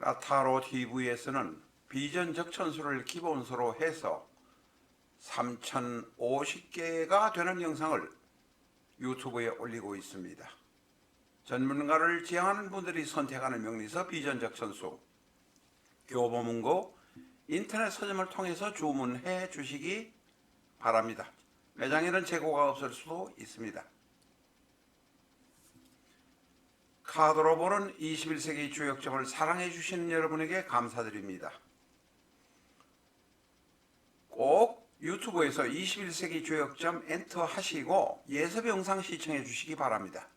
까타로 TV에서는 비전 적천수를 기본소로 해서 3,050개가 되는 영상을 유튜브에 올리고 있습니다. 전문가를 지향하는 분들이 선택하는 명리서 비전 적천수, 교보문고 인터넷 서점을 통해서 주문해 주시기 바랍니다. 매장에는 재고가 없을 수도 있습니다. 카드로 보는 21세기 주역점을 사랑해 주시는 여러분에게 감사드립니다. 꼭 유튜브에서 21세기 주역점 엔터 하시고 예습 영상 시청해 주시기 바랍니다.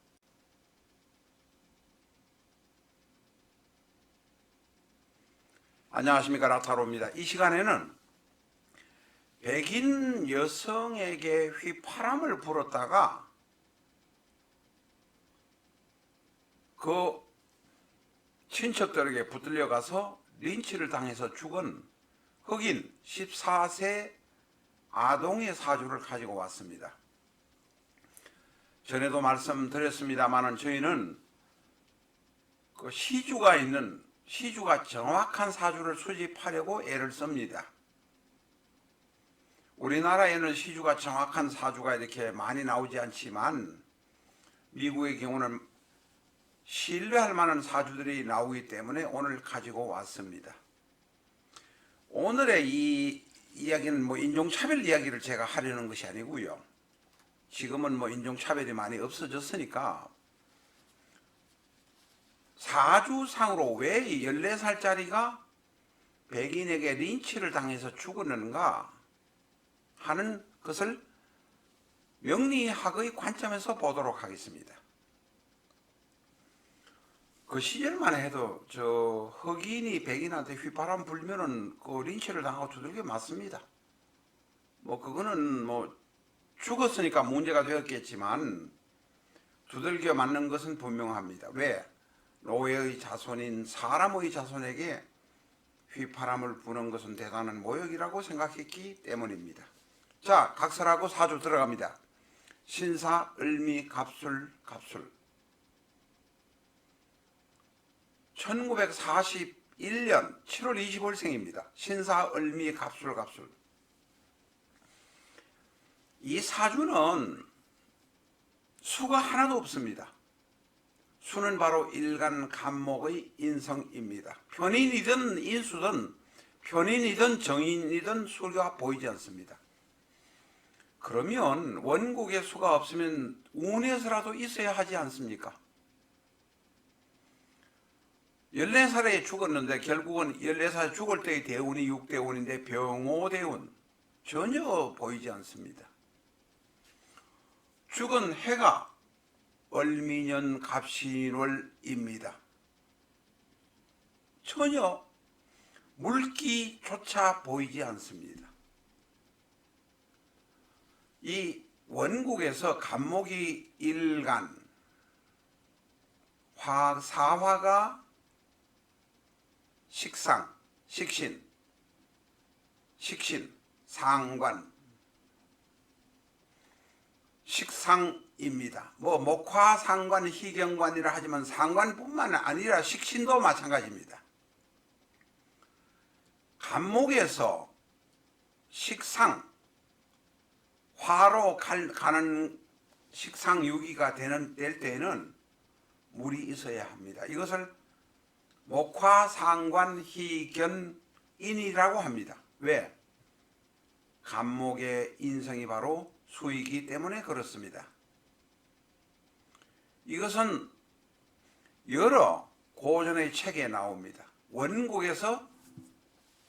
안녕하십니까, 라타로입니다. 이 시간에는 백인 여성에게 휘파람을 불었다가 그 친척들에게 붙들려 가서 린치를 당해서 죽은 흑인 14세 아동의 사주를 가지고 왔습니다. 전에도 말씀드렸습니다만 저희는 그 시주가 정확한 사주를 수집하려고 애를 씁니다. 우리나라에는 시주가 정확한 사주가 이렇게 많이 나오지 않지만 미국의 경우는 신뢰할 만한 사주들이 나오기 때문에 오늘 가지고 왔습니다. 오늘의 이 이야기는 인종차별 이야기를 제가 하려는 것이 아니고요. 지금은 인종차별이 많이 없어졌으니까 사주상으로 왜 14살짜리가 백인에게 린치를 당해서 죽었는가 하는 것을 명리학의 관점에서 보도록 하겠습니다. 그 시절만 해도 저 흑인이 백인한테 휘파람 불면은 그 린치를 당하고 두들겨 맞습니다. 그거는 죽었으니까 문제가 되었겠지만 두들겨 맞는 것은 분명합니다. 왜? 노예의 자손인 사람의 자손에게 휘파람을 부는 것은 대단한 모욕이라고 생각했기 때문입니다. 자, 각설하고 사주 들어갑니다. 신사, 을미, 갑술. 1941년 7월 25일생입니다. 신사, 을미, 갑술. 이 사주는 수가 하나도 없습니다. 수는 바로 일간 간목의 인성입니다. 편인이든 인수든 편인이든 정인이든 수가 보이지 않습니다. 그러면 원국에 수가 없으면 운에서라도 있어야 하지 않습니까? 14살에 죽었는데 결국은 14살에 죽을 때의 대운이 6대운인데 병오대운 전혀 보이지 않습니다. 죽은 해가 을미년 갑신월입니다. 전혀 물기조차 보이지 않습니다. 이 원국에서 간목이 일간, 사화가 식상, 식신, 상관, 식상입니다. 목화, 상관, 희경관이라 하지만 상관뿐만 아니라 식신도 마찬가지입니다. 간목에서 식상, 화로 가는 식상유기가 될 때에는 물이 있어야 합니다. 이것을 목화, 상관, 희견인이라고 합니다. 왜? 간목의 인성이 바로 수이기 때문에 그렇습니다. 이것은 여러 고전의 책에 나옵니다. 원국에서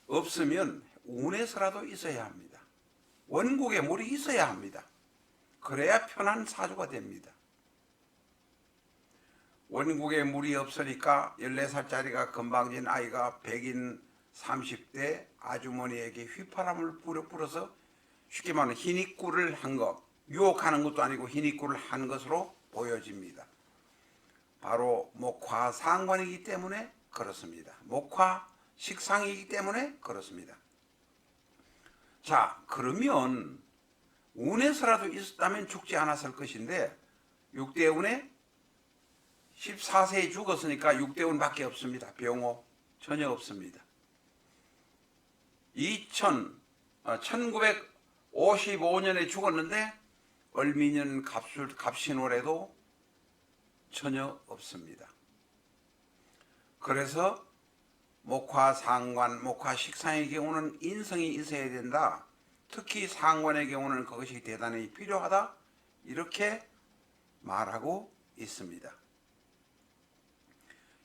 없으면 운에서라도 있어야 합니다. 원국에 물이 있어야 합니다. 그래야 편한 사주가 됩니다. 원국에 물이 없으니까 14살짜리가 건방진 아이가 백인 30대 아주머니에게 휘파람을 불어서 쉽게 말하면 희니꾸를 한 것, 유혹하는 것도 아니고 희니꾸를 한 것으로 보여집니다. 바로 목화 상관이기 때문에 그렇습니다. 목화 식상이기 때문에 그렇습니다. 자, 그러면 운에서라도 있었다면 죽지 않았을 것인데 6대운에 14세에 죽었으니까 6대운밖에 없습니다. 병호. 전혀 없습니다. 1955년에 죽었는데 을미년 갑신월에도 전혀 없습니다. 그래서 목화상관, 목화식상의 경우는 인성이 있어야 된다. 특히 상관의 경우는 그것이 대단히 필요하다. 이렇게 말하고 있습니다.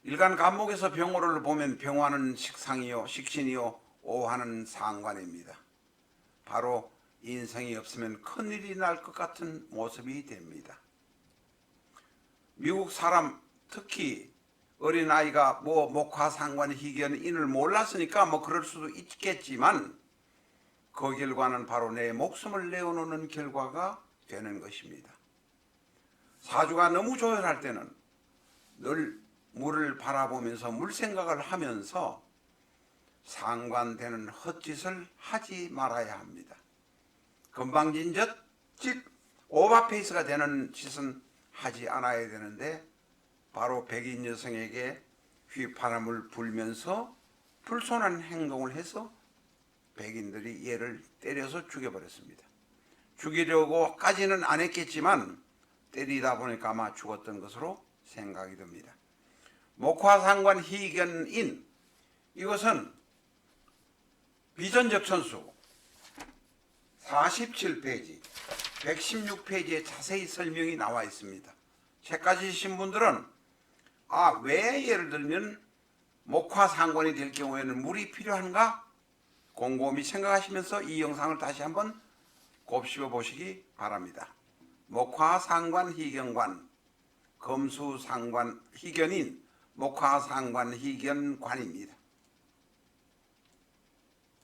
일간 간목에서 병호를 보면 병화는 식상이요, 식신이요, 오화는 상관입니다. 바로 인성이 없으면 큰일이 날 것 같은 모습이 됩니다. 미국 사람 특히 어린아이가 목화상관 희견인을 몰랐으니까 그럴 수도 있겠지만 그 결과는 바로 내 목숨을 내어놓는 결과가 되는 것입니다. 사주가 너무 조열할 때는 늘 물을 바라보면서 물 생각을 하면서 상관되는 헛짓을 하지 말아야 합니다. 건방진짓, 즉 오버페이스가 되는 짓은 하지 않아야 되는데 바로 백인 여성에게 휘파람을 불면서 불손한 행동을 해서 백인들이 얘를 때려서 죽여버렸습니다. 죽이려고까지는 안 했겠지만 때리다 보니까 아마 죽었던 것으로 생각이 듭니다. 목화상관 희견인, 이것은 비전적 천수 47페이지, 116페이지에 자세히 설명이 나와 있습니다. 책 가지신 분들은 왜 예를 들면 목화상관이 될 경우에는 물이 필요한가? 곰곰이 생각하시면서 이 영상을 다시 한번 곱씹어 보시기 바랍니다. 목화상관 희견관, 금수상관 희견인, 목화상관 희견관입니다.